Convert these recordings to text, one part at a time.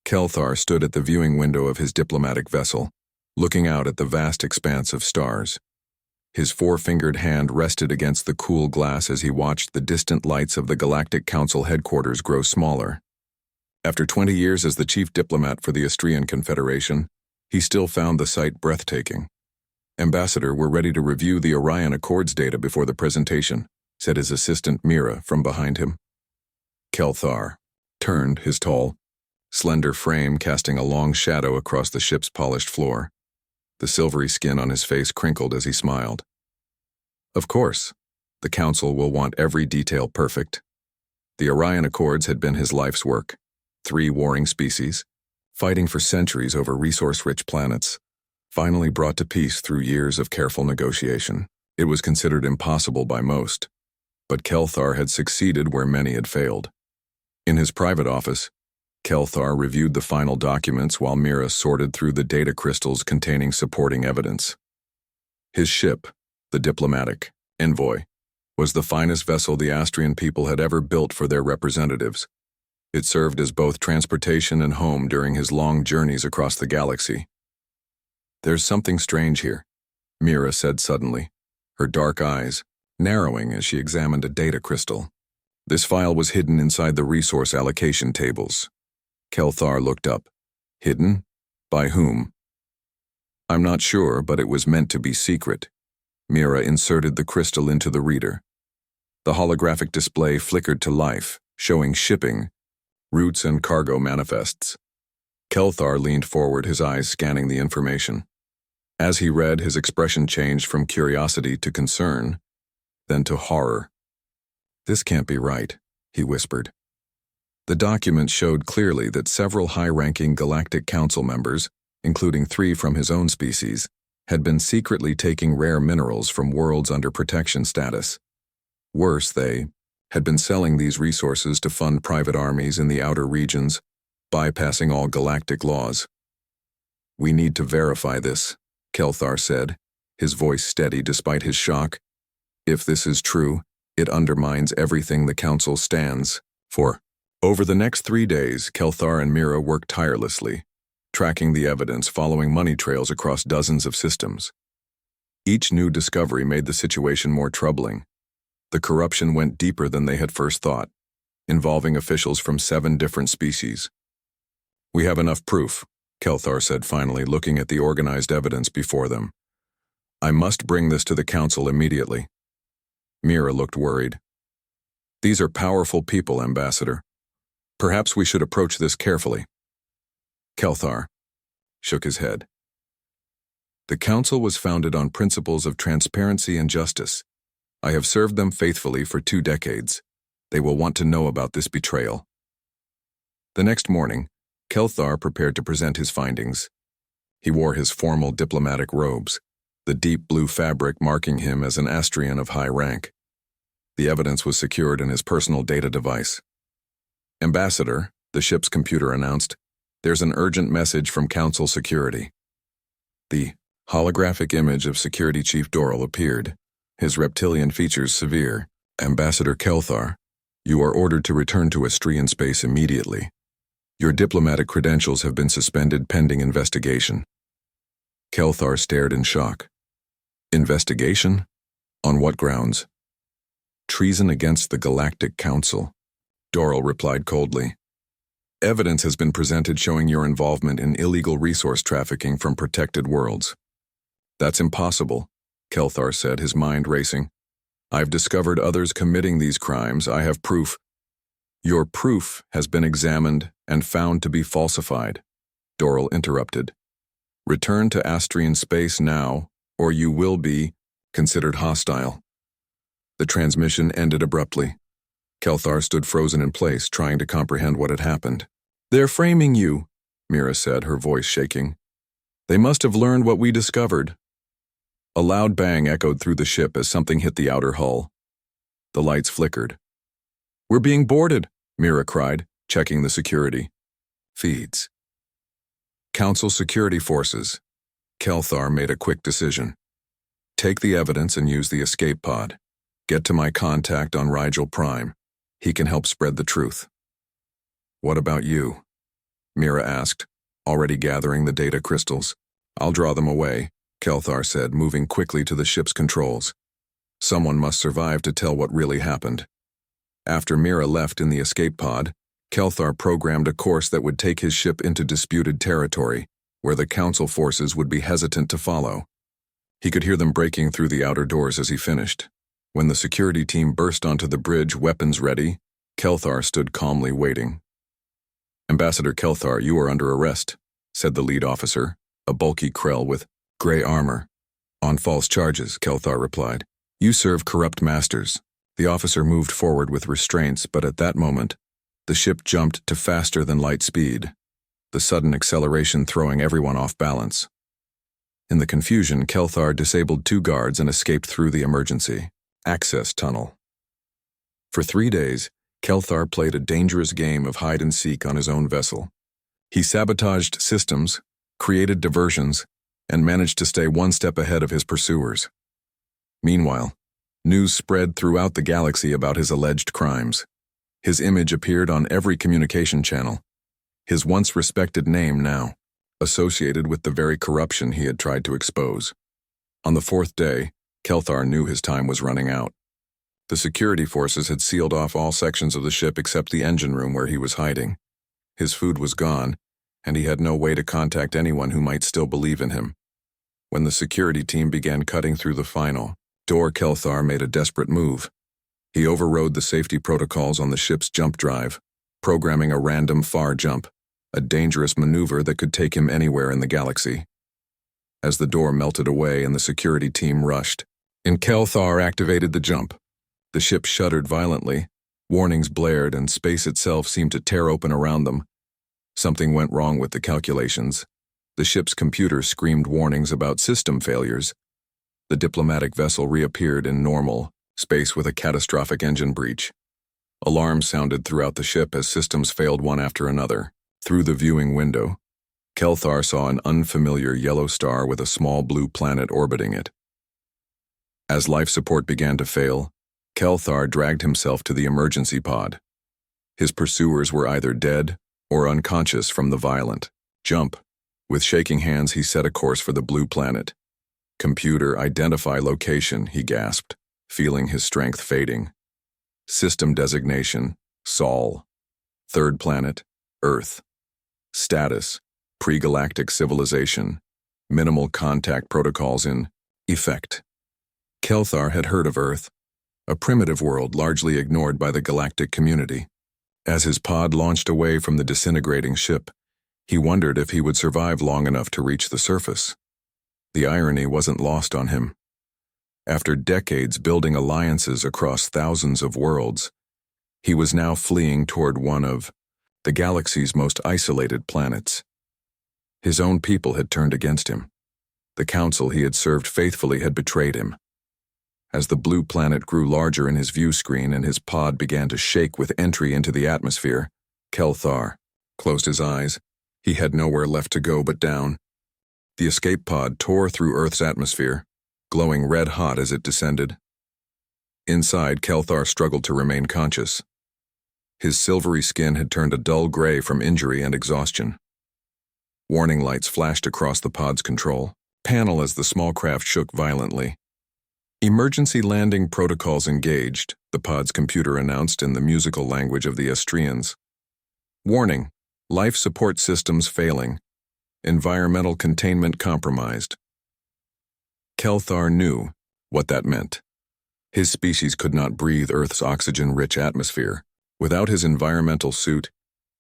Kelthar stood at the viewing window of his diplomatic vessel, looking out at the vast expanse of stars. His four-fingered hand rested against the cool glass as he watched the distant lights of the Galactic Council headquarters grow smaller. After 20 years as the chief diplomat for the Astrian Confederation, he still found the sight breathtaking. "Ambassador, we're ready to review the Orion Accords data before the presentation," said his assistant Mira from behind him. Kelthar turned, his tall, slender frame casting a long shadow across the ship's polished floor. The silvery skin on his face crinkled as he smiled. Of course, the Council will want every detail perfect. The Orion Accords had been his life's work. 3 warring species, fighting for centuries over resource-rich planets, finally brought to peace through years of careful negotiation. It was considered impossible by most, but Kelthar had succeeded where many had failed. In his private office, Kelthar reviewed the final documents while Mira sorted through the data crystals containing supporting evidence. His ship, the diplomatic Envoy, was the finest vessel the Astrian people had ever built for their representatives. It served as both transportation and home during his long journeys across the galaxy. "There's something strange here," Mira said suddenly, her dark eyes narrowing as she examined a data crystal. This file was hidden inside the resource allocation tables. Kelthar looked up. Hidden? By whom? "I'm not sure, but it was meant to be secret." Mira inserted the crystal into the reader. The holographic display flickered to life, showing shipping, routes, and cargo manifests. Kelthar leaned forward, his eyes scanning the information. As he read, his expression changed from curiosity to concern, then to horror. "This can't be right," he whispered. The document showed clearly that several high-ranking Galactic Council members, including 3 from his own species, had been secretly taking rare minerals from worlds under protection status. Worse, they had been selling these resources to fund private armies in the outer regions, bypassing all galactic laws. "We need to verify this," Kelthar said, his voice steady despite his shock. "If this is true, it undermines everything the Council stands for." Over the next 3 days, Kelthar and Mira worked tirelessly, tracking the evidence, following money trails across dozens of systems. Each new discovery made the situation more troubling. The corruption went deeper than they had first thought, involving officials from 7 different species. "We have enough proof," Kelthar said finally, looking at the organized evidence before them. "I must bring this to the Council immediately." Mira looked worried. "These are powerful people, Ambassador. Perhaps we should approach this carefully." Kelthar shook his head. "The Council was founded on principles of transparency and justice. I have served them faithfully for 2 decades. They will want to know about this betrayal." The next morning, Kelthar prepared to present his findings. He wore his formal diplomatic robes, the deep blue fabric marking him as an Astrian of high rank. The evidence was secured in his personal data device. "Ambassador," the ship's computer announced, "there's an urgent message from Council Security." The holographic image of Security Chief Doral appeared, his reptilian features severe. "Ambassador Kelthar, you are ordered to return to Astrian space immediately. Your diplomatic credentials have been suspended pending investigation." Kelthar stared in shock. "Investigation? On what grounds?" "Treason against the Galactic Council," Doral replied coldly. "Evidence has been presented showing your involvement in illegal resource trafficking from protected worlds." "That's impossible," Kelthar said, his mind racing. "I've discovered others committing these crimes. I have proof." "Your proof has been examined and found to be falsified," Doral interrupted. "Return to Astrian space now, or you will be considered hostile." The transmission ended abruptly. Kelthar stood frozen in place, trying to comprehend what had happened. "They're framing you," Mira said, her voice shaking. "They must have learned what we discovered." A loud bang echoed through the ship as something hit the outer hull. The lights flickered. "We're being boarded," Mira cried, checking the security feeds. "Council security forces." Kelthar made a quick decision. "Take the evidence and use the escape pod. Get to my contact on Rigel Prime. He can help spread the truth." "What about you?" Mira asked, already gathering the data crystals. I'll draw them away, Kelthar said, moving quickly to the ship's controls. Someone must survive to tell what really happened. After Mira left in the escape pod, Kelthar programmed a course that would take his ship into disputed territory, where the Council forces would be hesitant to follow. He could hear them breaking through the outer doors as he finished. When the security team burst onto the bridge, weapons ready, Kelthar stood calmly waiting. Ambassador Kelthar, you are under arrest, said the lead officer, a bulky Krell with gray armor. On false charges, Kelthar replied. You serve corrupt masters. The officer moved forward with restraints, but at that moment, the ship jumped to faster than light speed, the sudden acceleration throwing everyone off balance. In the confusion, Kelthar disabled 2 guards and escaped through the emergency access tunnel. For 3 days, Kelthar played a dangerous game of hide-and-seek on his own vessel. He sabotaged systems, created diversions, and managed to stay 1 step ahead of his pursuers. Meanwhile, news spread throughout the galaxy about his alleged crimes. His image appeared on every communication channel. His once respected name now, associated with the very corruption he had tried to expose. On the 4th day, Kelthar knew his time was running out. The security forces had sealed off all sections of the ship except the engine room where he was hiding. His food was gone, and he had no way to contact anyone who might still believe in him. When the security team began cutting through the final door, Kelthar made a desperate move. He overrode the safety protocols on the ship's jump drive, programming a random far jump, a dangerous maneuver that could take him anywhere in the galaxy. As the door melted away and the security team rushed, Kelthar activated the jump. The ship shuddered violently, warnings blared, and space itself seemed to tear open around them. Something went wrong with the calculations. The ship's computer screamed warnings about system failures. The diplomatic vessel reappeared in normal space with a catastrophic engine breach. Alarms sounded throughout the ship as systems failed one after another. Through the viewing window, Kelthar saw an unfamiliar yellow star with a small blue planet orbiting it. As life support began to fail, Kelthar dragged himself to the emergency pod. His pursuers were either dead or unconscious from the violent jump. With shaking hands, he set a course for the blue planet. Computer, identify location, he gasped, feeling his strength fading. System designation, Sol. 3rd planet, Earth. Status, pre-galactic civilization. Minimal contact protocols in effect. Kelthar had heard of Earth, a primitive world largely ignored by the galactic community. As his pod launched away from the disintegrating ship, he wondered if he would survive long enough to reach the surface. The irony wasn't lost on him. After decades building alliances across thousands of worlds, he was now fleeing toward one of the galaxy's most isolated planets. His own people had turned against him. The council he had served faithfully had betrayed him. As the blue planet grew larger in his view screen and his pod began to shake with entry into the atmosphere, Kelthar closed his eyes. He had nowhere left to go but down. The escape pod tore through Earth's atmosphere, glowing red-hot as it descended. Inside, Kelthar struggled to remain conscious. His silvery skin had turned a dull gray from injury and exhaustion. Warning lights flashed across the pod's control panel as the small craft shook violently. Emergency landing protocols engaged, the pod's computer announced in the musical language of the Estrians. Warning, life support systems failing. Environmental containment compromised. Kelthar knew what that meant. His species could not breathe Earth's oxygen-rich atmosphere. Without his environmental suit,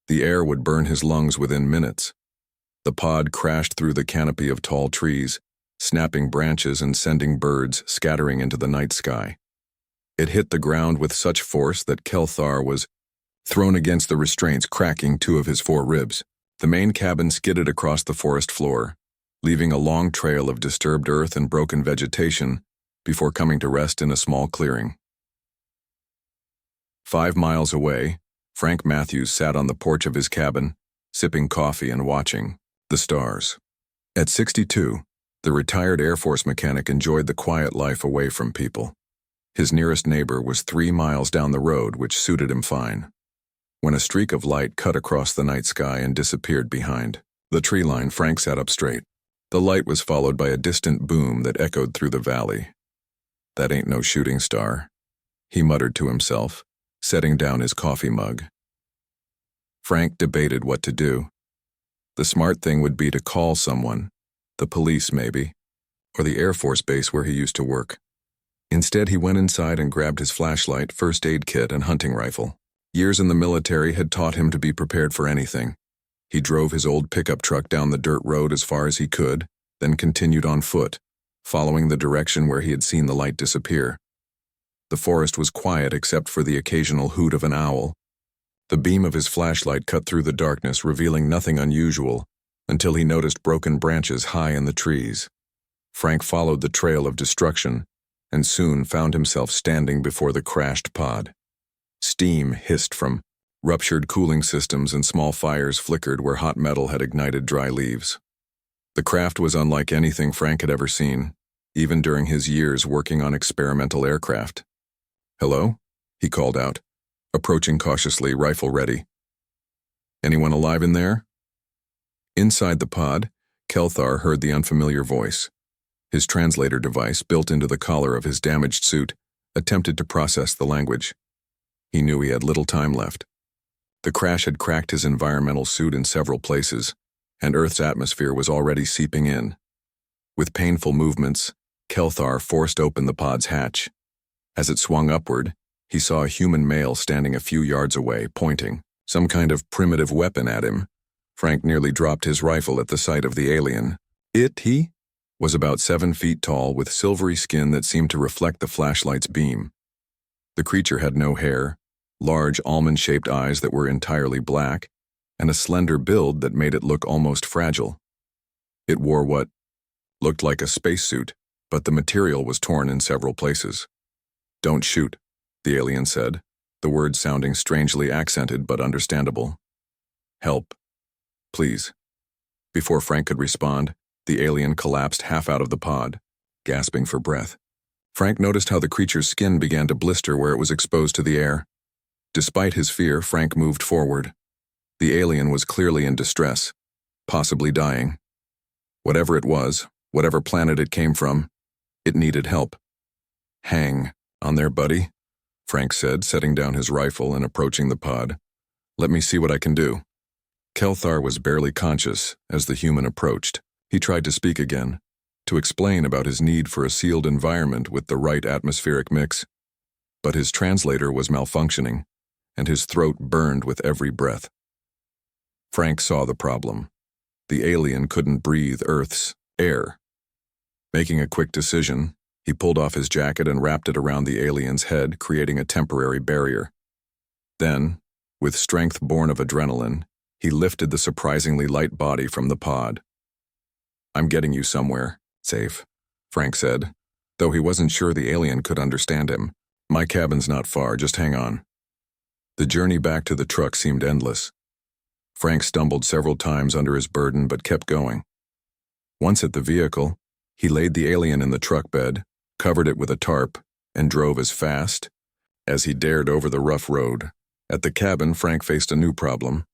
the air would burn his lungs within minutes. The pod crashed through the canopy of tall trees, snapping branches and sending birds scattering into the night sky. It hit the ground with such force that Kelthar was thrown against the restraints, cracking 2 of his 4 ribs. The main cabin skidded across the forest floor, leaving a long trail of disturbed earth and broken vegetation before coming to rest in a small clearing. 5 miles away, Frank Matthews sat on the porch of his cabin, sipping coffee and watching the stars. At 62, the retired Air Force mechanic enjoyed the quiet life away from people. His nearest neighbor was 3 miles down the road, which suited him fine. when a streak of light cut across the night sky and disappeared behind the tree line. Frank sat up straight. The light was followed by a distant boom that echoed through the valley. "That ain't no shooting star," he muttered to himself, setting down his coffee mug. Frank debated what to do. The smart thing would be to call someone, the police maybe, or the Air Force base where he used to work. Instead, he went inside and grabbed his flashlight, first aid kit, and hunting rifle. Years in the military had taught him to be prepared for anything. He drove his old pickup truck down the dirt road as far as he could, then continued on foot, following the direction where he had seen the light disappear. The forest was quiet except for the occasional hoot of an owl. The beam of his flashlight cut through the darkness, revealing nothing unusual, until he noticed broken branches high in the trees. Frank followed the trail of destruction, and soon found himself standing before the crashed pod. Steam hissed from ruptured cooling systems and small fires flickered where hot metal had ignited dry leaves. The craft was unlike anything Frank had ever seen, even during his years working on experimental aircraft. "Hello?" he called out, approaching cautiously, rifle ready. "Anyone alive in there?" Inside the pod, Kelthar heard the unfamiliar voice. His translator device, built into the collar of his damaged suit, attempted to process the language. He knew he had little time left. The crash had cracked his environmental suit in several places, and Earth's atmosphere was already seeping in. With painful movements, Kelthar forced open the pod's hatch. As it swung upward, he saw a human male standing a few yards away, pointing some kind of primitive weapon at him. Frank nearly dropped his rifle at the sight of the alien. He was about 7 feet tall, with silvery skin that seemed to reflect the flashlight's beam. The creature had no hair, large almond-shaped eyes that were entirely black, and a slender build that made it look almost fragile. It wore what looked like a spacesuit, but the material was torn in several places. "Don't shoot," the alien said, the words sounding strangely accented but understandable. "Help. Please." Before Frank could respond, the alien collapsed half out of the pod, gasping for breath. Frank noticed how the creature's skin began to blister where it was exposed to the air. Despite his fear, Frank moved forward. The alien was clearly in distress, possibly dying. Whatever it was, whatever planet it came from, it needed help. "Hang on there, buddy," Frank said, setting down his rifle and approaching the pod. "Let me see what I can do." Kelthar was barely conscious as the human approached. He tried to speak again, to explain about his need for a sealed environment with the right atmospheric mix. But his translator was malfunctioning, and his throat burned with every breath. Frank saw the problem. The alien couldn't breathe Earth's air. Making a quick decision, he pulled off his jacket and wrapped it around the alien's head, creating a temporary barrier. Then, with strength born of adrenaline, he lifted the surprisingly light body from the pod. "I'm getting you somewhere safe," Frank said, though he wasn't sure the alien could understand him. "My cabin's not far, just hang on." The journey back to the truck seemed endless. Frank stumbled several times under his burden but kept going. Once at the vehicle, he laid the alien in the truck bed, covered it with a tarp, and drove as fast as he dared over the rough road. At the cabin, Frank faced a new problem.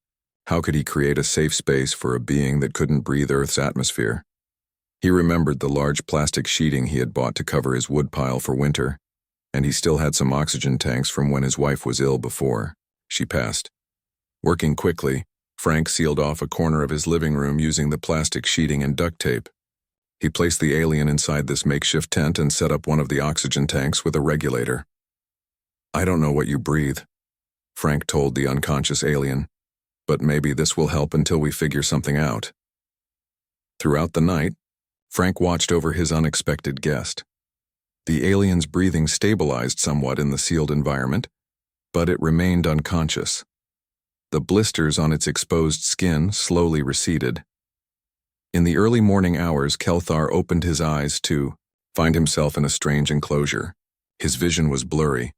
How could he create a safe space for a being that couldn't breathe Earth's atmosphere? He remembered the large plastic sheeting he had bought to cover his woodpile for winter, and he still had some oxygen tanks from when his wife was ill before she passed. Working quickly, Frank sealed off a corner of his living room using the plastic sheeting and duct tape. He placed the alien inside this makeshift tent and set up one of the oxygen tanks with a regulator. "I don't know what you breathe," Frank told the unconscious alien, "but maybe this will help until we figure something out." Throughout the night, Frank watched over his unexpected guest. The alien's breathing stabilized somewhat in the sealed environment, but it remained unconscious. The blisters on its exposed skin slowly receded. In the early morning hours, Kelthar opened his eyes to find himself in a strange enclosure. His vision was blurry,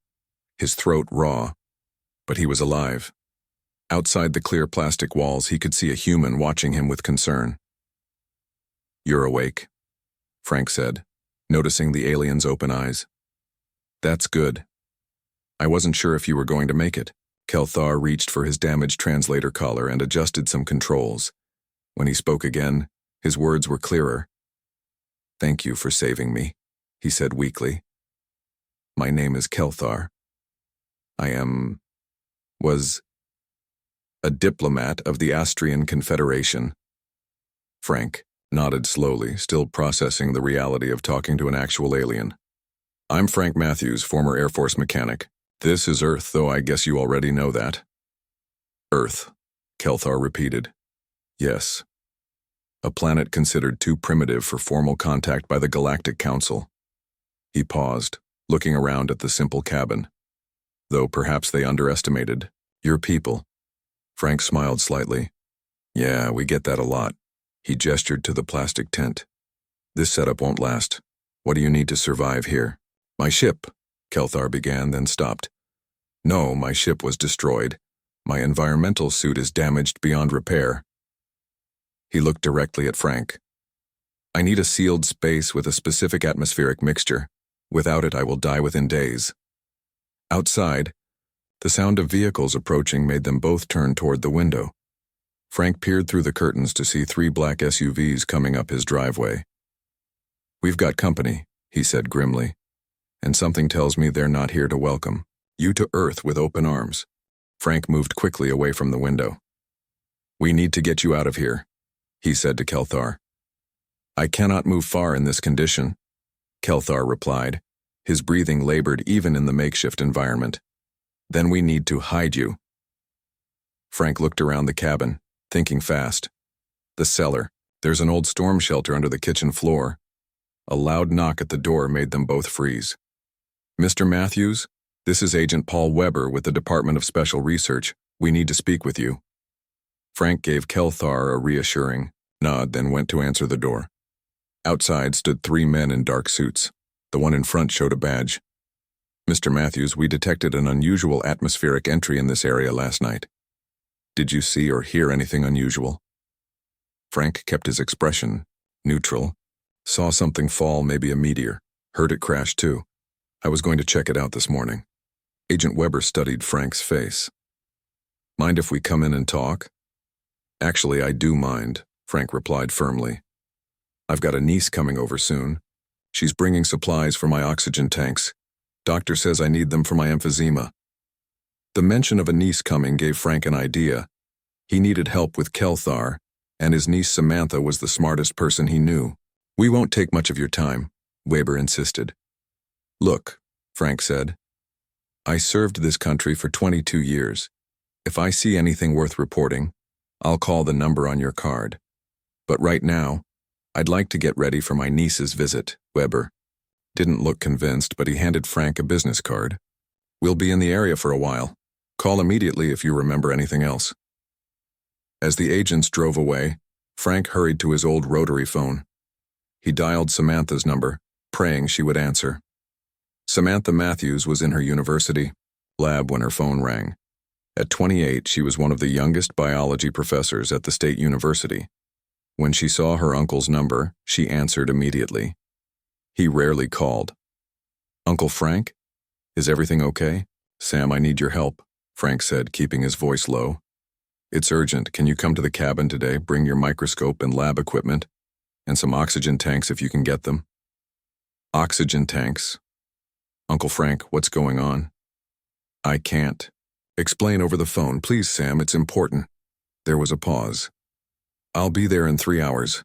his throat raw, but he was alive. Outside the clear plastic walls, he could see a human watching him with concern. "You're awake," Frank said, noticing the alien's open eyes. "That's good. I wasn't sure if you were going to make it," Kelthar reached for his damaged translator collar and adjusted some controls. When he spoke again, his words were clearer. "Thank you for saving me," he said weakly. "My name is Kelthar. Was a diplomat of the Astrian Confederation." Frank nodded slowly, still processing the reality of talking to an actual alien. "I'm Frank Matthews, former Air Force mechanic. This is Earth, though I guess you already know that." "Earth," Kelthar repeated. "Yes. A planet considered too primitive for formal contact by the Galactic Council." He paused, looking around at the simple cabin. "Though perhaps they underestimated your people." Frank smiled slightly. "Yeah, we get that a lot." He gestured to the plastic tent. "This setup won't last. What do you need to survive here?" "My ship," Kelthar began, then stopped. "No, my ship was destroyed. My environmental suit is damaged beyond repair." He looked directly at Frank. "I need a sealed space with a specific atmospheric mixture. Without it, I will die within days." Outside, the sound of vehicles approaching made them both turn toward the window. Frank peered through the curtains to see 3 black SUVs coming up his driveway. "We've got company," he said grimly, "and something tells me they're not here to welcome you to Earth with open arms." Frank moved quickly away from the window. "We need to get you out of here," he said to Kelthar. "I cannot move far in this condition," Kelthar replied. His breathing labored even in the makeshift environment. "Then we need to hide you." Frank looked around the cabin, thinking fast. The cellar. There's an old storm shelter under the kitchen floor. A loud knock at the door made them both freeze. "Mr. Matthews, this is Agent Paul Weber with the Department of Special Research. We need to speak with you." Frank gave Kelthar a reassuring nod, then went to answer the door. Outside stood 3 men in dark suits. The one in front showed a badge. "Mr. Matthews, we detected an unusual atmospheric entry in this area last night. Did you see or hear anything unusual?" Frank kept his expression neutral. "Saw something fall, maybe a meteor. Heard it crash too. I was going to check it out this morning." Agent Weber studied Frank's face. "Mind if we come in and talk?" "Actually, I do mind," Frank replied firmly. "I've got a niece coming over soon. She's bringing supplies for my oxygen tanks. Doctor says I need them for my emphysema." The mention of a niece coming gave Frank an idea. He needed help with Kelthar, and his niece Samantha was the smartest person he knew. "We won't take much of your time," Weber insisted. "Look," Frank said, "I served this country for 22 years. If I see anything worth reporting, I'll call the number on your card. But right now, I'd like to get ready for my niece's visit." Weber didn't look convinced, but he handed Frank a business card. "We'll be in the area for a while. Call immediately if you remember anything else." As the agents drove away, Frank hurried to his old rotary phone. He dialed Samantha's number, praying she would answer. Samantha Matthews was in her university lab when her phone rang. At 28, she was one of the youngest biology professors at the state university. When she saw her uncle's number, she answered immediately. He rarely called. "Uncle Frank? Is everything okay?" "Sam, I need your help," Frank said, keeping his voice low. "It's urgent. Can you come to the cabin today, bring your microscope and lab equipment, and some oxygen tanks if you can get them?" "Oxygen tanks? Uncle Frank, what's going on?" "I can't. Explain over the phone. Please, Sam, it's important." There was a pause. "I'll be there in 3 hours."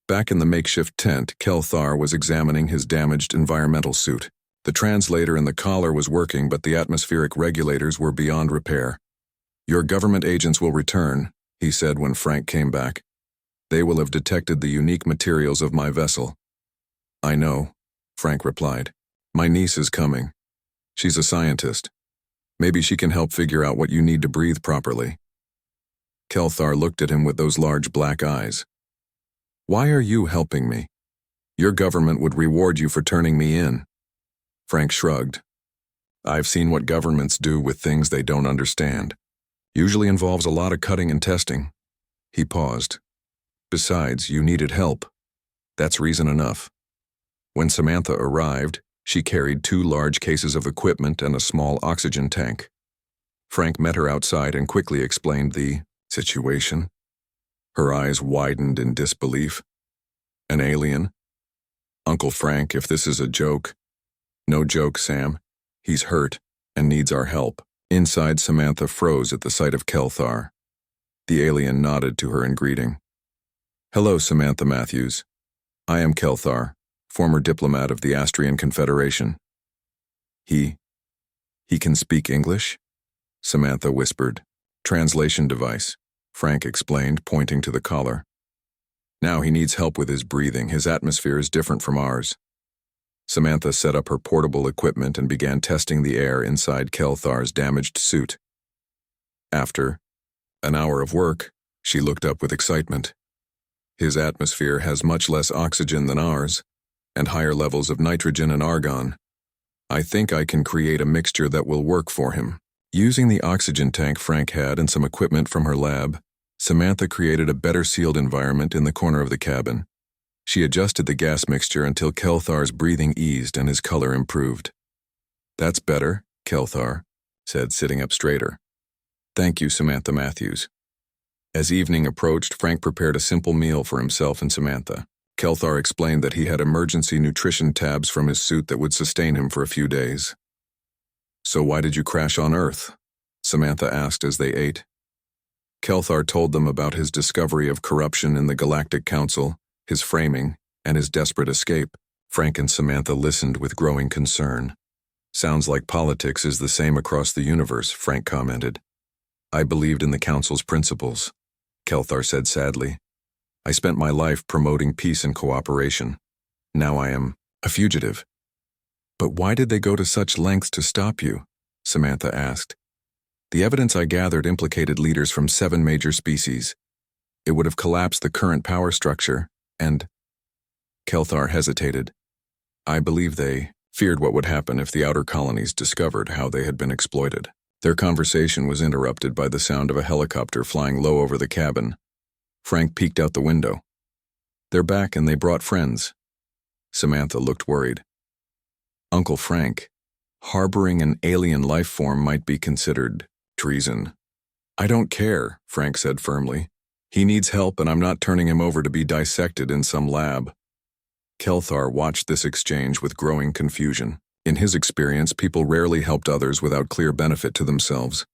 Back in the makeshift tent, Kelthar was examining his damaged environmental suit. The translator in the collar was working, but the atmospheric regulators were beyond repair. "Your government agents will return," he said when Frank came back. "They will have detected the unique materials of my vessel." "I know," Frank replied. "My niece is coming. She's a scientist. Maybe she can help figure out what you need to breathe properly." Kelthar looked at him with those large black eyes. "Why are you helping me? Your government would reward you for turning me in." Frank shrugged. "I've seen what governments do with things they don't understand. Usually involves a lot of cutting and testing." He paused. "Besides, you needed help. That's reason enough." When Samantha arrived, she carried 2 large cases of equipment and a small oxygen tank. Frank met her outside and quickly explained the situation. Her eyes widened in disbelief. An alien? Uncle Frank, if this is a joke. No joke, Sam. He's hurt and needs our help. Inside, Samantha froze at the sight of Kelthar. The alien nodded to her in greeting. Hello, Samantha Matthews. I am Kelthar, former diplomat of the Astrian Confederation. He can speak English? Samantha whispered. Translation device, Frank explained, pointing to the collar. Now he needs help with his breathing. His atmosphere is different from ours. Samantha set up her portable equipment and began testing the air inside Kelthar's damaged suit. After an hour of work, she looked up with excitement. His atmosphere has much less oxygen than ours, and higher levels of nitrogen and argon. I think I can create a mixture that will work for him. Using the oxygen tank Frank had and some equipment from her lab, Samantha created a better sealed environment in the corner of the cabin. She adjusted the gas mixture until Kelthar's breathing eased and his color improved. That's better, Kelthar said, sitting up straighter. Thank you, Samantha Matthews. As evening approached, Frank prepared a simple meal for himself and Samantha. Kelthar explained that he had emergency nutrition tabs from his suit that would sustain him for a few days. So why did you crash on Earth? Samantha asked as they ate. Kelthar told them about his discovery of corruption in the Galactic Council, his framing, and his desperate escape. Frank and Samantha listened with growing concern. Sounds like politics is the same across the universe, Frank commented. I believed in the Council's principles, Kelthar said sadly. I spent my life promoting peace and cooperation. Now I am a fugitive. But why did they go to such lengths to stop you? Samantha asked. The evidence I gathered implicated leaders from 7 major species. It would have collapsed the current power structure, and Kelthar hesitated. I believe they feared what would happen if the outer colonies discovered how they had been exploited. Their conversation was interrupted by the sound of a helicopter flying low over the cabin. Frank peeked out the window. They're back and they brought friends. Samantha looked worried. Uncle Frank, harboring an alien life form might be considered treason. I don't care, Frank said firmly. He needs help and I'm not turning him over to be dissected in some lab. Kelthar watched this exchange with growing confusion. In his experience, people rarely helped others without clear benefit to themselves.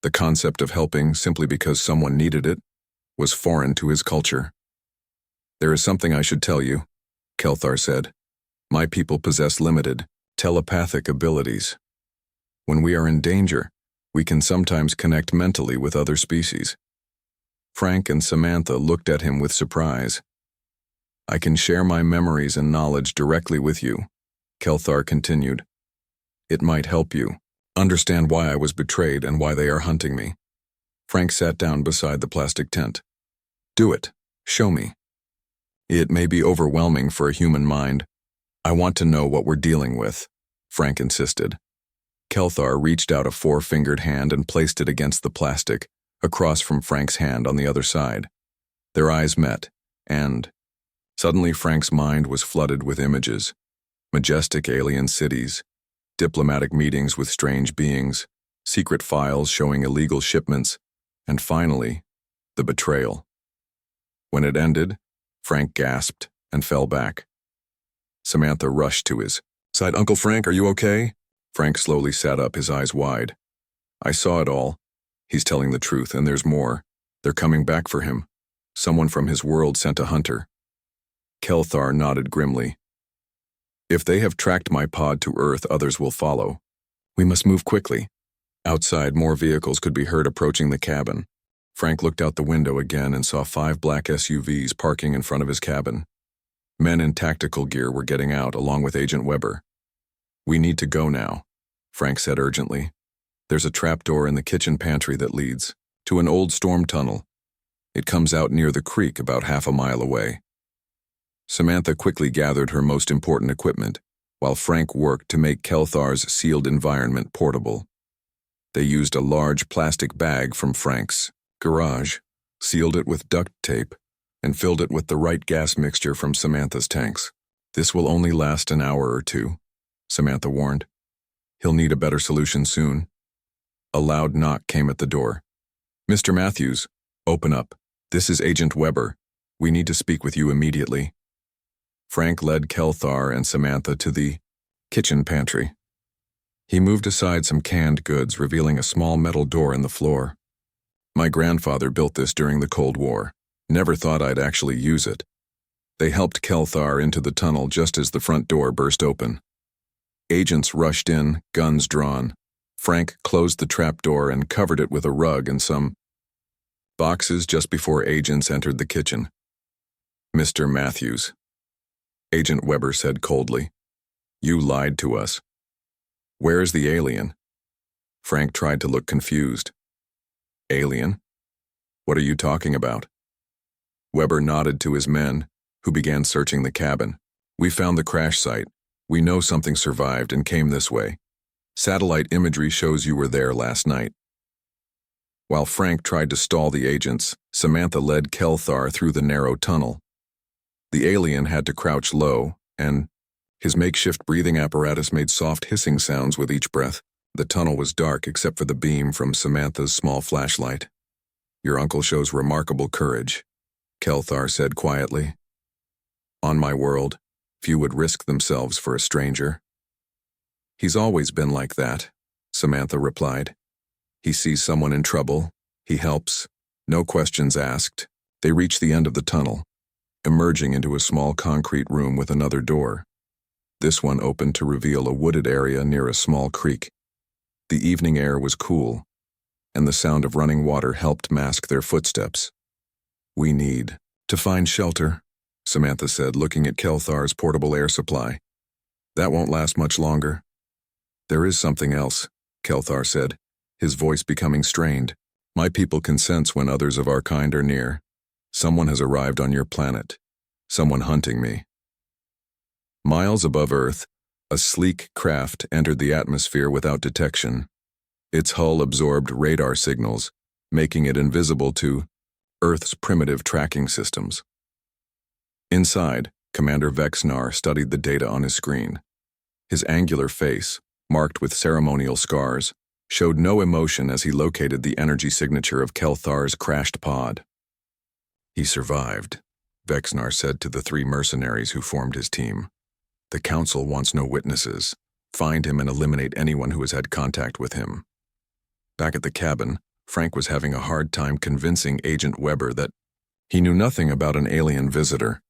The concept of helping simply because someone needed it was foreign to his culture. There is something I should tell you, Kelthar said. My people possess limited, telepathic abilities. When we are in danger, we can sometimes connect mentally with other species. Frank and Samantha looked at him with surprise. I can share my memories and knowledge directly with you, Kelthar continued. It might help you understand why I was betrayed and why they are hunting me. Frank sat down beside the plastic tent. Do it. Show me. It may be overwhelming for a human mind. I want to know what we're dealing with, Frank insisted. Kelthar reached out a 4-fingered hand and placed it against the plastic, across from Frank's hand on the other side. Their eyes met, and suddenly Frank's mind was flooded with images. Majestic alien cities, diplomatic meetings with strange beings, secret files showing illegal shipments, and finally, the betrayal. When it ended, Frank gasped and fell back. Samantha rushed to his side. Uncle Frank, are you okay? Frank slowly sat up, his eyes wide. I saw it all. He's telling the truth, and there's more. They're coming back for him. Someone from his world sent a hunter. Kelthar nodded grimly. If they have tracked my pod to Earth, others will follow. We must move quickly. Outside, more vehicles could be heard approaching the cabin. Frank looked out the window again and saw 5 black SUVs parking in front of his cabin. Men in tactical gear were getting out, along with Agent Weber. We need to go now, Frank said urgently. There's a trapdoor in the kitchen pantry that leads to an old storm tunnel. It comes out near the creek about half a mile away. Samantha quickly gathered her most important equipment, while Frank worked to make Kelthar's sealed environment portable. They used a large plastic bag from Frank's garage, sealed it with duct tape, and filled it with the right gas mixture from Samantha's tanks. This will only last an hour or two, Samantha warned. He'll need a better solution soon. A loud knock came at the door. "Mr. Matthews, open up. This is Agent Weber. We need to speak with you immediately." Frank led Kelthar and Samantha to the kitchen pantry. He moved aside some canned goods, revealing a small metal door in the floor. "My grandfather built this during the Cold War. Never thought I'd actually use it." They helped Kelthar into the tunnel just as the front door burst open. Agents rushed in, guns drawn. Frank closed the trapdoor and covered it with a rug and some boxes just before agents entered the kitchen. "Mr. Matthews," Agent Weber said coldly, "you lied to us. Where's the alien?" Frank tried to look confused. "Alien? What are you talking about?" Weber nodded to his men, who began searching the cabin. "We found the crash site. We know something survived and came this way. Satellite imagery shows you were there last night." While Frank tried to stall the agents, Samantha led Kelthar through the narrow tunnel. The alien had to crouch low, and his makeshift breathing apparatus made soft hissing sounds with each breath. The tunnel was dark except for the beam from Samantha's small flashlight. "Your uncle shows remarkable courage," Kelthar said quietly. "On my world, few would risk themselves for a stranger." "He's always been like that," Samantha replied. "He sees someone in trouble, he helps, no questions asked." They reached the end of the tunnel, emerging into a small concrete room with another door. This one opened to reveal a wooded area near a small creek. The evening air was cool, and the sound of running water helped mask their footsteps. "We need to find shelter," Samantha said, looking at Kelthar's portable air supply. "That won't last much longer." "There is something else," Kelthar said, his voice becoming strained. "My people can sense when others of our kind are near. Someone has arrived on your planet. Someone hunting me." Miles above Earth, a sleek craft entered the atmosphere without detection. Its hull absorbed radar signals, making it invisible to Earth's primitive tracking systems. Inside, Commander Vexnar studied the data on his screen. His angular face, marked with ceremonial scars, showed no emotion as he located the energy signature of Kelthar's crashed pod. "He survived," Vexnar said to the 3 mercenaries who formed his team. "The Council wants no witnesses. Find him and eliminate anyone who has had contact with him." Back at the cabin, Frank was having a hard time convincing Agent Weber that he knew nothing about an alien visitor.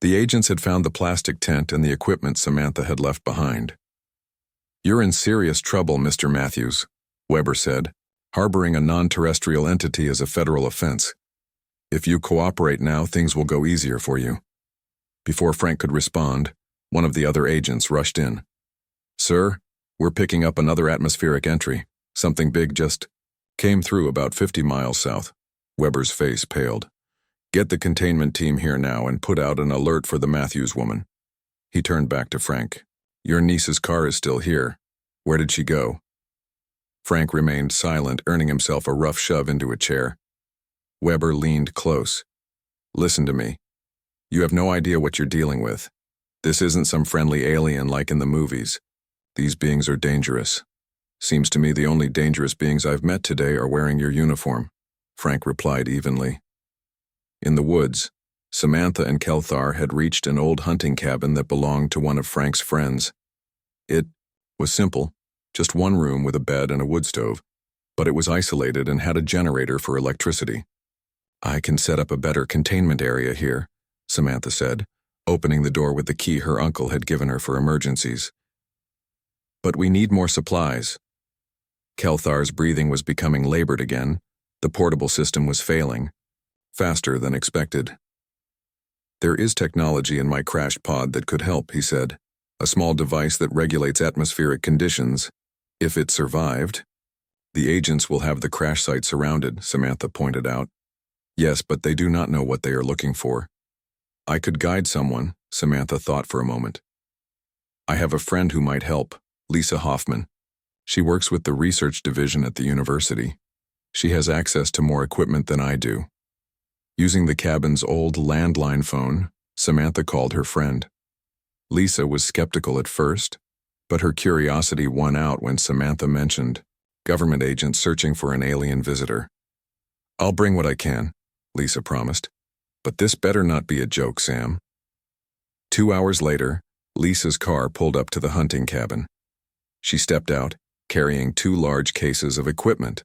The agents had found the plastic tent and the equipment Samantha had left behind. "You're in serious trouble, Mr. Matthews," Weber said. "Harboring a non-terrestrial entity is a federal offense. If you cooperate now, things will go easier for you." Before Frank could respond, one of the other agents rushed in. "Sir, we're picking up another atmospheric entry. Something big just came through about 50 miles south." Weber's face paled. "Get the containment team here now and put out an alert for the Matthews woman." He turned back to Frank. "Your niece's car is still here. Where did she go?" Frank remained silent, earning himself a rough shove into a chair. Weber leaned close. "Listen to me. You have no idea what you're dealing with. This isn't some friendly alien like in the movies. These beings are dangerous. Seems to me the only dangerous beings I've met today are wearing your uniform," Frank replied evenly. In the woods, Samantha and Kelthar had reached an old hunting cabin that belonged to one of Frank's friends. It was simple, just one room with a bed and a wood stove, but it was isolated and had a generator for electricity. "I can set up a better containment area here," Samantha said, opening the door with the key her uncle had given her for emergencies. "But we need more supplies." Kelthar's breathing was becoming labored again. The portable system was failing, faster than expected. "There is technology in my crashed pod that could help," he said. "A small device that regulates atmospheric conditions. If it survived." "The agents will have the crash site surrounded," Samantha pointed out. "Yes, but they do not know what they are looking for." "I could guide someone," Samantha thought for a moment. "I have a friend who might help, Lisa Hoffman. She works with the research division at the university. She has access to more equipment than I do." Using the cabin's old landline phone, Samantha called her friend. Lisa was skeptical at first, but her curiosity won out when Samantha mentioned Government agents searching for an alien visitor. I'll bring what I can, Lisa promised. But this better not be a joke, Sam. 2 hours later, Lisa's car pulled up to the hunting cabin. She stepped out, carrying 2 large cases of equipment.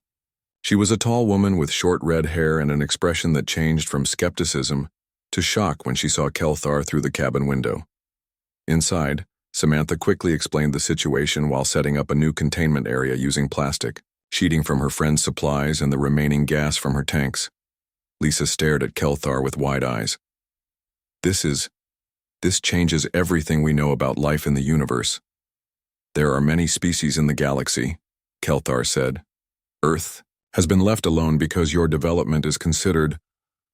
She was a tall woman with short red hair and an expression that changed from skepticism to shock when she saw Kelthar through the cabin window. Inside, Samantha quickly explained the situation while setting up a new containment area using plastic, sheeting from her friend's supplies and the remaining gas from her tanks. Lisa stared at Kelthar with wide eyes. This changes everything we know about life in the universe. There are many species in the galaxy, Kelthar said. Earth has been left alone because your development is considered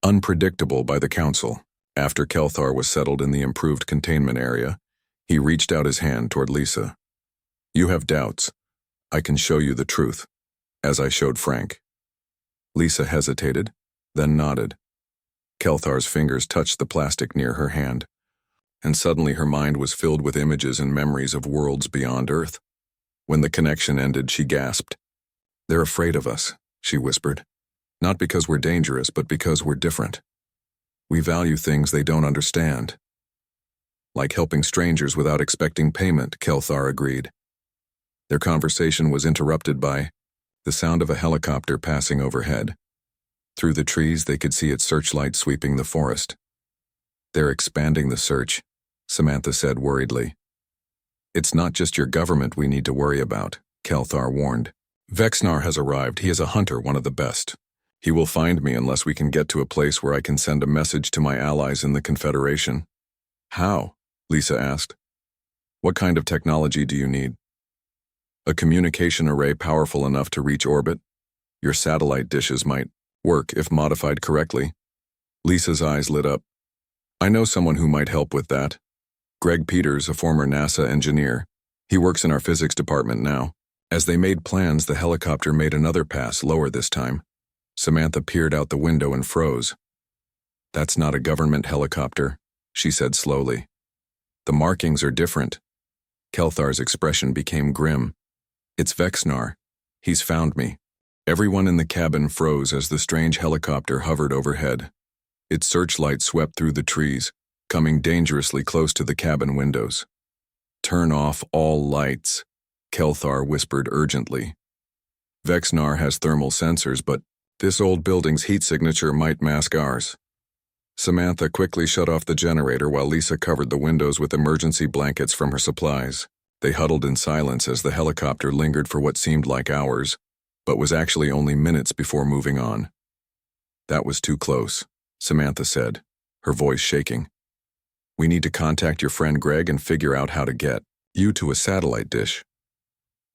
unpredictable by the Council. After Kelthar was settled in the improved containment area, he reached out his hand toward Lisa. You have doubts. I can show you the truth, as I showed Frank. Lisa hesitated, then nodded. Kelthar's fingers touched the plastic near her hand, and suddenly her mind was filled with images and memories of worlds beyond Earth. When the connection ended, she gasped. They're afraid of us, she whispered. Not because we're dangerous, but because we're different. We value things they don't understand. Like helping strangers without expecting payment, Kelthar agreed. Their conversation was interrupted by the sound of a helicopter passing overhead. Through the trees, they could see its searchlight sweeping the forest. They're expanding the search, Samantha said worriedly. It's not just your government we need to worry about, Kelthar warned. Vexnar has arrived. He is a hunter, one of the best. He will find me unless we can get to a place where I can send a message to my allies in the Confederation. How? Lisa asked. What kind of technology do you need? A communication array powerful enough to reach orbit. Your satellite dishes might work if modified correctly. Lisa's eyes lit up. I know someone who might help with that. Greg Peters, a former NASA engineer. He works in our physics department now. As they made plans, the helicopter made another pass, lower this time. Samantha peered out the window and froze. That's not a government helicopter, she said slowly. The markings are different. Kelthar's expression became grim. It's Vexnar. He's found me. Everyone in the cabin froze as the strange helicopter hovered overhead. Its searchlight swept through the trees, coming dangerously close to the cabin windows. Turn off all lights, Kelthar whispered urgently. Vexnar has thermal sensors, but this old building's heat signature might mask ours. Samantha quickly shut off the generator while Lisa covered the windows with emergency blankets from her supplies. They huddled in silence as the helicopter lingered for what seemed like hours, but was actually only minutes before moving on. That was too close, Samantha said, her voice shaking. We need to contact your friend Greg and figure out how to get you to a satellite dish.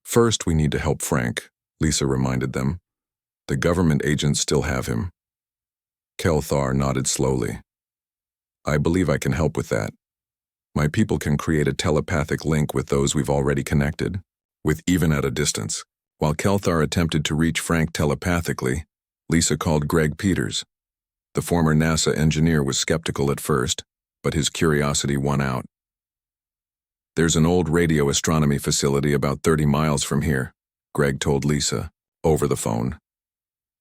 First, we need to help Frank, Lisa reminded them. The government agents still have him. Kelthar nodded slowly. I believe I can help with that. My people can create a telepathic link with those we've already connected, with even at a distance. While Kelthar attempted to reach Frank telepathically, Lisa called Greg Peters. The former NASA engineer was skeptical at first, but his curiosity won out. There's an old radio astronomy facility about 30 miles from here, Greg told Lisa, over the phone.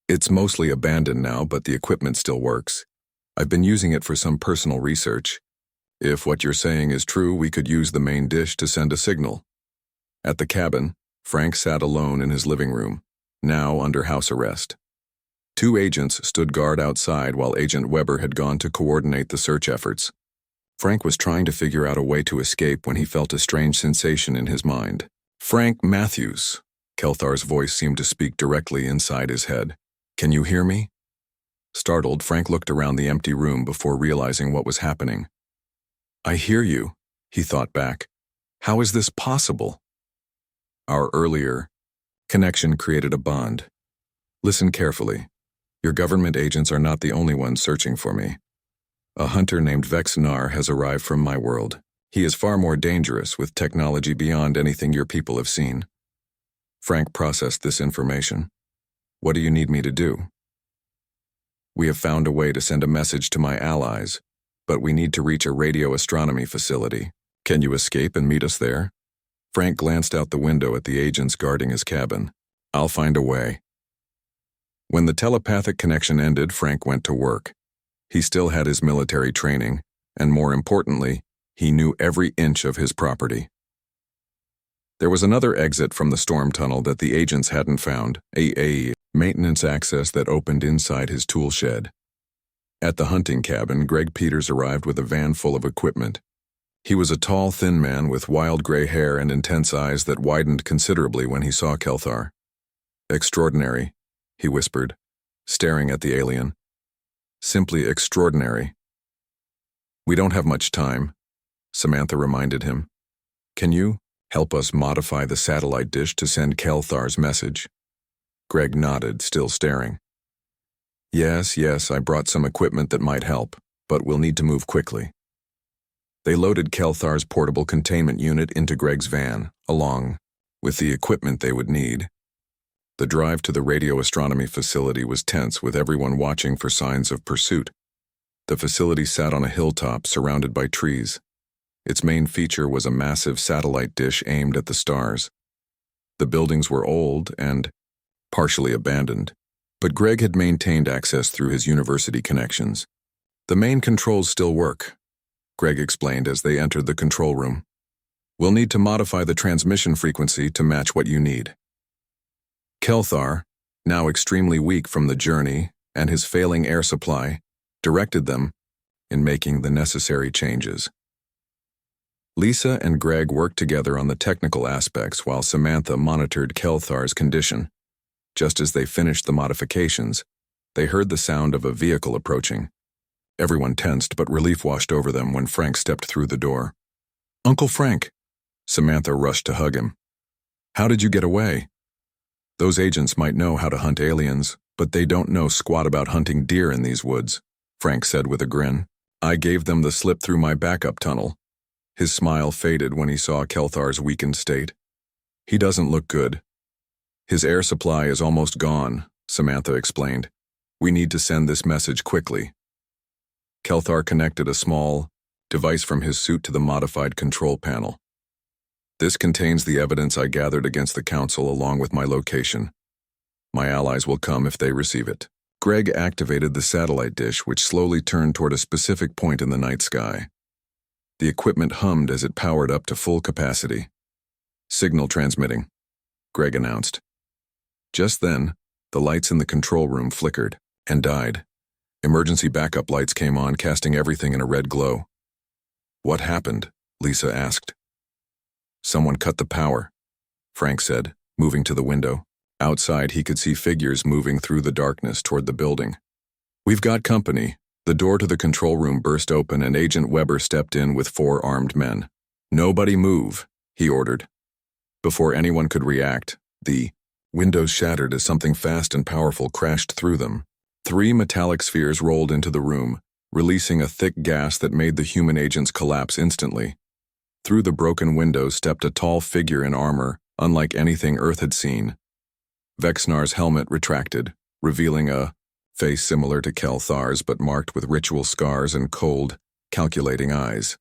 It's mostly abandoned now, but the equipment still works. I've been using it for some personal research. If what you're saying is true, we could use the main dish to send a signal. At the cabin, Frank sat alone in his living room, now under house arrest. 2 agents stood guard outside while Agent Weber had gone to coordinate the search efforts. Frank was trying to figure out a way to escape when he felt a strange sensation in his mind. Frank Matthews. Kelthar's voice seemed to speak directly inside his head. Can you hear me? Startled, Frank looked around the empty room before realizing what was happening. I hear you, he thought back. How is this possible? Our earlier connection created a bond. Listen carefully. Your government agents are not the only ones searching for me. A hunter named Vexnar has arrived from my world. He is far more dangerous with technology beyond anything your people have seen. Frank processed this information. What do you need me to do? We have found a way to send a message to my allies, but we need to reach a radio astronomy facility. Can you escape and meet us there? Frank glanced out the window at the agents guarding his cabin. I'll find a way. When the telepathic connection ended, Frank went to work. He still had his military training, and more importantly, he knew every inch of his property. There was another exit from the storm tunnel that the agents hadn't found, a maintenance access that opened inside his tool shed. At the hunting cabin, Greg Peters arrived with a van full of equipment. He was a tall, thin man with wild gray hair and intense eyes that widened considerably when he saw Kelthar. "Extraordinary," he whispered, staring at the alien. "Simply extraordinary." "We don't have much time," Samantha reminded him. "Can you help us modify the satellite dish to send Kelthar's message?" Greg nodded, still staring. Yes, I brought some equipment that might help, but we'll need to move quickly." They loaded Kelthar's portable containment unit into Greg's van, along with the equipment they would need. The drive to the radio astronomy facility was tense, with everyone watching for signs of pursuit. The facility sat on a hilltop surrounded by trees. Its main feature was a massive satellite dish aimed at the stars. The buildings were old and partially abandoned, but Greg had maintained access through his university connections. "The main controls still work," Greg explained as they entered the control room. "We'll need to modify the transmission frequency to match what you need." Kelthar, now extremely weak from the journey and his failing air supply, directed them in making the necessary changes. Lisa and Greg worked together on the technical aspects while Samantha monitored Kelthar's condition. Just as they finished the modifications, they heard the sound of a vehicle approaching. Everyone tensed, but relief washed over them when Frank stepped through the door. "Uncle Frank!" Samantha rushed to hug him. "How did you get away?" "Those agents might know how to hunt aliens, but they don't know squat about hunting deer in these woods," Frank said with a grin. "I gave them the slip through my backup tunnel." His smile faded when he saw Kelthar's weakened state. "He doesn't look good." "His air supply is almost gone," Samantha explained. "We need to send this message quickly." Kelthar connected a small device from his suit to the modified control panel. "This contains the evidence I gathered against the Council along with my location. My allies will come if they receive it." Greg activated the satellite dish, which slowly turned toward a specific point in the night sky. The equipment hummed as it powered up to full capacity. "Signal transmitting," Greg announced. Just then, the lights in the control room flickered and died. Emergency backup lights came on, casting everything in a red glow. "What happened?" Lisa asked. "Someone cut the power," Frank said, moving to the window. Outside, he could see figures moving through the darkness toward the building. "We've got company." The door to the control room burst open and Agent Weber stepped in with 4 armed men. "Nobody move," he ordered. Before anyone could react, the windows shattered as something fast and powerful crashed through them. 3 metallic spheres rolled into the room, releasing a thick gas that made the human agents collapse instantly. Through the broken windows stepped a tall figure in armor, unlike anything Earth had seen. Vexnar's helmet retracted, revealing a face similar to Kelthar's but marked with ritual scars and cold, calculating eyes.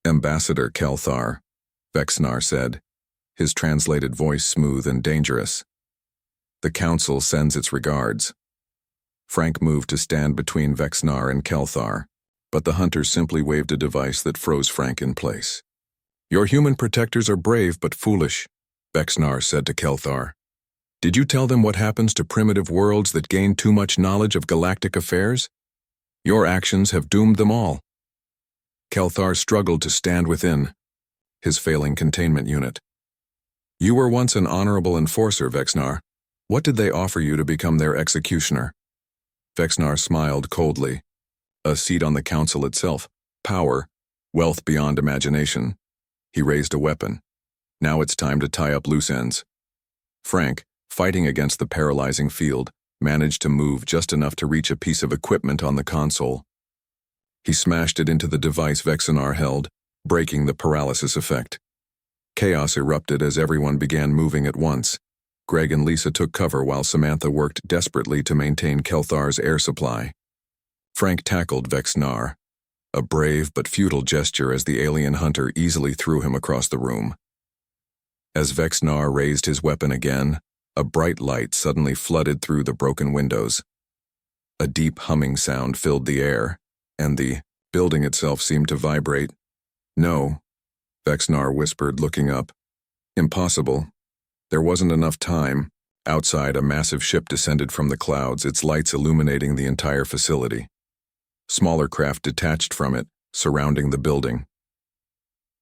"Ambassador Kelthar," Vexnar said, his translated voice smooth and dangerous. "The Council sends its regards." Frank moved to stand between Vexnar and Kelthar, but the hunters simply waved a device that froze Frank in place. "Your human protectors are brave but foolish," Vexnar said to Kelthar. "Did you tell them what happens to primitive worlds that gain too much knowledge of galactic affairs? Your actions have doomed them all." Kelthar struggled to stand within his failing containment unit. "You were once an honorable enforcer, Vexnar. What did they offer you to become their executioner?" Vexnar smiled coldly. "A seat on the Council itself, power, wealth beyond imagination." He raised a weapon. "Now it's time to tie up loose ends." Frank, fighting against the paralyzing field, managed to move just enough to reach a piece of equipment on the console. He smashed it into the device Vexnar held, breaking the paralysis effect. Chaos erupted as everyone began moving at once. Greg and Lisa took cover while Samantha worked desperately to maintain Kelthar's air supply. Frank tackled Vexnar, a brave but futile gesture as the alien hunter easily threw him across the room. As Vexnar raised his weapon again, A bright light suddenly flooded through the broken windows. A deep humming sound filled the air, and the building itself seemed to vibrate. "No," Vexnar whispered, looking up. "Impossible. There wasn't enough time." Outside, a massive ship descended from the clouds, its lights illuminating the entire facility. Smaller craft detached from it, surrounding the building.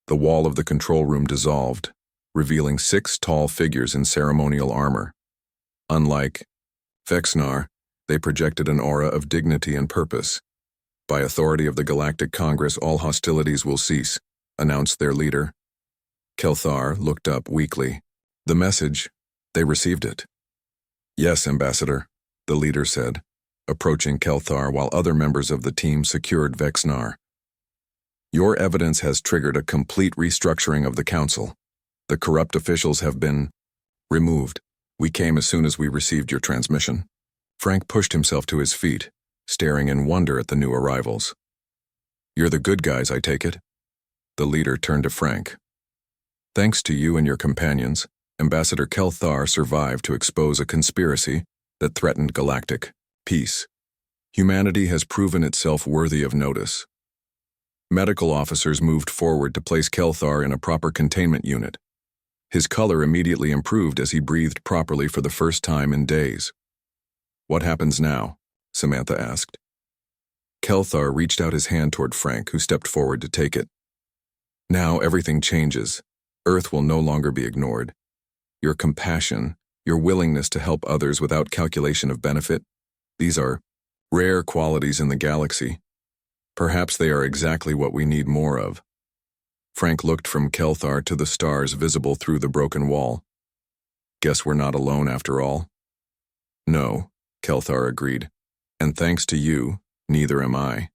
The wall of the control room dissolved, revealing 6 tall figures in ceremonial armor. Unlike Vexnar, they projected an aura of dignity and purpose. "By authority of the Galactic Congress, all hostilities will cease," announced their leader. Kelthar looked up weakly. "The message, they received it." "Yes, Ambassador," the leader said, approaching Kelthar while other members of the team secured Vexnar. "Your evidence has triggered a complete restructuring of the Council. The corrupt officials have been removed. We came as soon as we received your transmission." Frank pushed himself to his feet, staring in wonder at the new arrivals. "You're the good guys, I take it?" The leader turned to Frank. "Thanks to you and your companions, Ambassador Kelthar survived to expose a conspiracy that threatened galactic peace. Humanity has proven itself worthy of notice." Medical officers moved forward to place Kelthar in a proper containment unit. His color immediately improved as he breathed properly for the first time in days. "What happens now?" Samantha asked. Kelthar reached out his hand toward Frank, who stepped forward to take it. "Now everything changes. Earth will no longer be ignored. Your compassion, your willingness to help others without calculation of benefit, these are rare qualities in the galaxy. Perhaps they are exactly what we need more of." Frank looked from Kelthar to the stars visible through the broken wall. "Guess we're not alone after all." "No," Kelthar agreed. "And thanks to you, neither am I."